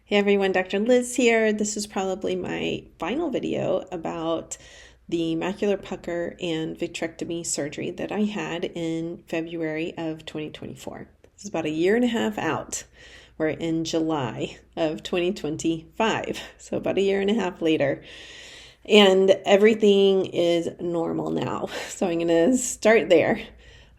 Hey everyone, Dr. Liz here. This is probably my final video about the macular pucker and vitrectomy surgery that I had in February of 2024. This is about a year and a half out. We're in July of 2025, so about a year and a half later. And everything is normal now. So I'm going to start there.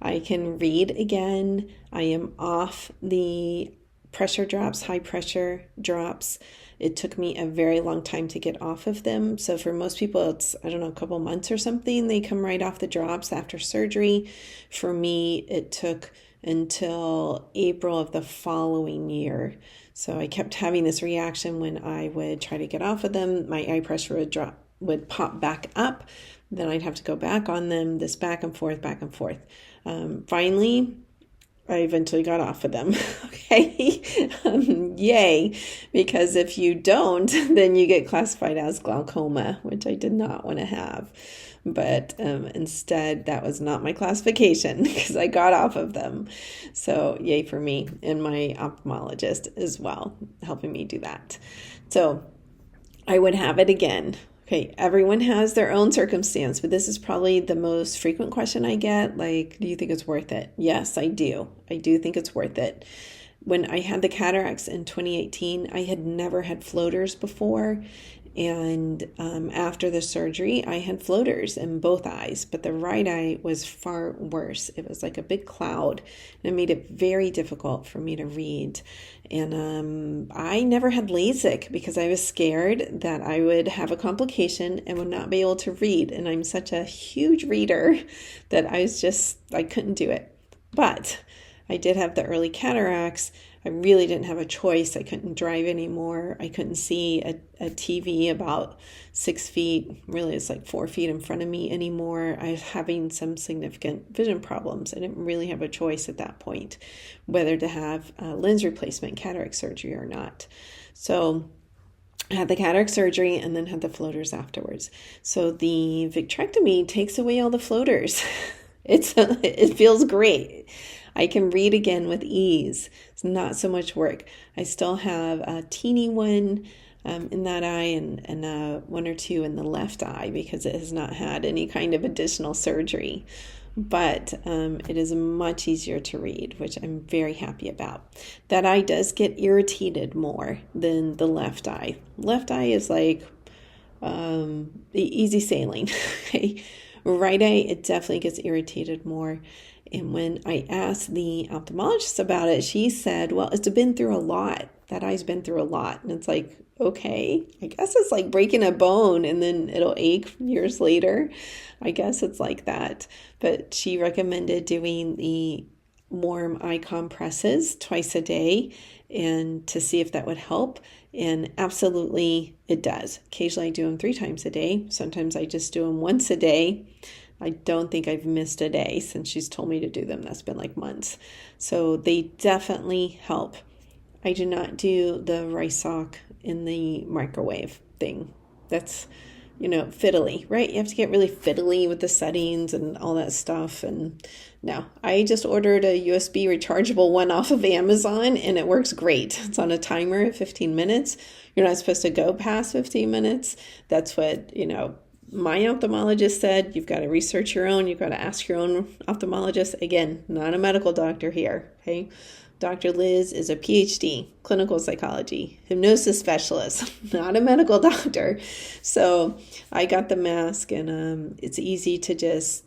I can read again. I am off the pressure drops, high pressure drops. It took me a very long time to get off of them. So for most people, it's, I don't know, a couple months or something. They come right off the drops after surgery. For me, it took until April of the following year. So I kept having this reaction when I would try to get off of them. My eye pressure would pop back up. Then I'd have to go back on them, this back and forth, back and forth. Finally, I eventually got off of them. Okay. Yay. Because if you don't, then you get classified as glaucoma, which I did not want to have. But instead, that was not my classification because I got off of them. So yay for me and my ophthalmologist as well, helping me do that. So I would have it again. Okay, everyone has their own circumstance, but this is probably the most frequent question I get. Like, do you think it's worth it? Yes, I do. I do think it's worth it. When I had the cataracts in 2018, I had never had floaters before. And after the surgery, I had floaters in both eyes, but the right eye was far worse. It was like a big cloud, and it made it very difficult for me to read. And I never had LASIK because I was scared that I would have a complication and would not be able to read. And I'm such a huge reader that I couldn't do it. But I did have the early cataracts. I really didn't have a choice. I couldn't drive anymore. I couldn't see a TV about 6 feet. Really, it's like 4 feet in front of me anymore. I was having some significant vision problems. I didn't really have a choice at that point, whether to have lens replacement, cataract surgery or not. So I had the cataract surgery and then had the floaters afterwards. So the vitrectomy takes away all the floaters. It feels great. I can read again with ease. It's not so much work. I still have a teeny one in that eye and one or two in the left eye because it has not had any kind of additional surgery. But it is much easier to read, which I'm very happy about. That eye does get irritated more than the left eye. Left eye is like easy sailing. Right eye, it definitely gets irritated more. And when I asked the ophthalmologist about it, she said, well, it's been through a lot. That eye's been through a lot. And it's like, okay, I guess it's like breaking a bone and then it'll ache years later. I guess it's like that. But she recommended doing the warm eye compresses twice a day and to see if that would help. And absolutely it does. Occasionally I do them 3 times a day. Sometimes I just do them once a day. I don't think I've missed a day since she's told me to do them. That's been like months. So they definitely help. I do not do the rice sock in the microwave thing. That's, fiddly, right? You have to get really fiddly with the settings and all that stuff. And no, I just ordered a USB rechargeable one off of Amazon and it works great. It's on a timer at 15 minutes. You're not supposed to go past 15 minutes. That's what, my ophthalmologist said. You've got to research your own. You've got to ask your own ophthalmologist. Again, not a medical doctor here. Okay. Dr. Liz is a PhD, clinical psychology, hypnosis specialist, not a medical doctor. So I got the mask and it's easy to just,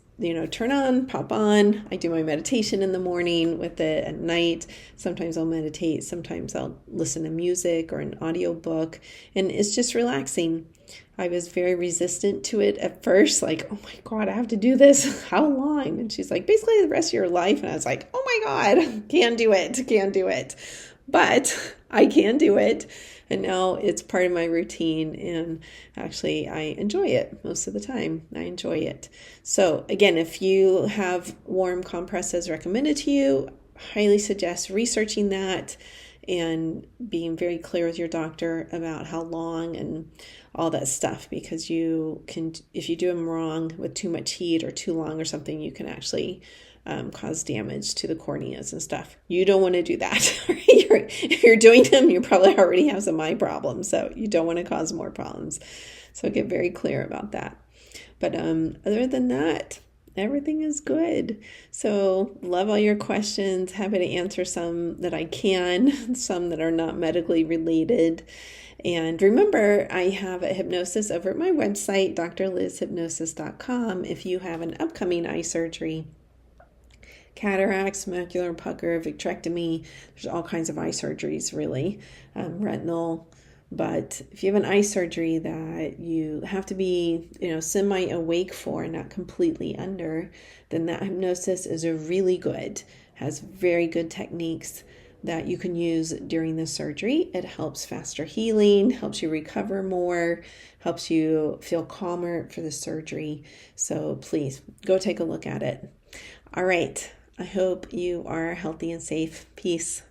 turn on, pop on. I do my meditation in the morning with it at night. Sometimes I'll meditate. Sometimes I'll listen to music or an audiobook, and it's just relaxing. I was very resistant to it at first, like, oh my God, I have to do this. How long? And she's like, basically the rest of your life. And I was like, oh my God, can't do it. But I can do it. And now it's part of my routine. And actually, I enjoy it most of the time. I enjoy it. So again, if you have warm compresses recommended to you, highly suggest researching that and being very clear with your doctor about how long and all that stuff, because you can, if you do them wrong with too much heat or too long or something, you can actually cause damage to the corneas and stuff. You don't want to do that. If you're doing them, you probably already have some eye problems, so you don't want to cause more problems. So get very clear about that. But other than that, everything is good. So love all your questions. Happy to answer some that I can, some that are not medically related. And remember, I have a hypnosis over at my website, drlizhypnosis.com. If you have an upcoming eye surgery, cataracts, macular pucker, vitrectomy, there's all kinds of eye surgeries, really, retinal. But if you have an eye surgery that you have to be, semi-awake for and not completely under, then that hypnosis is a really good, has very good techniques that you can use during the surgery. It helps faster healing, helps you recover more, helps you feel calmer for the surgery. So please go take a look at it. All right. I hope you are healthy and safe. Peace.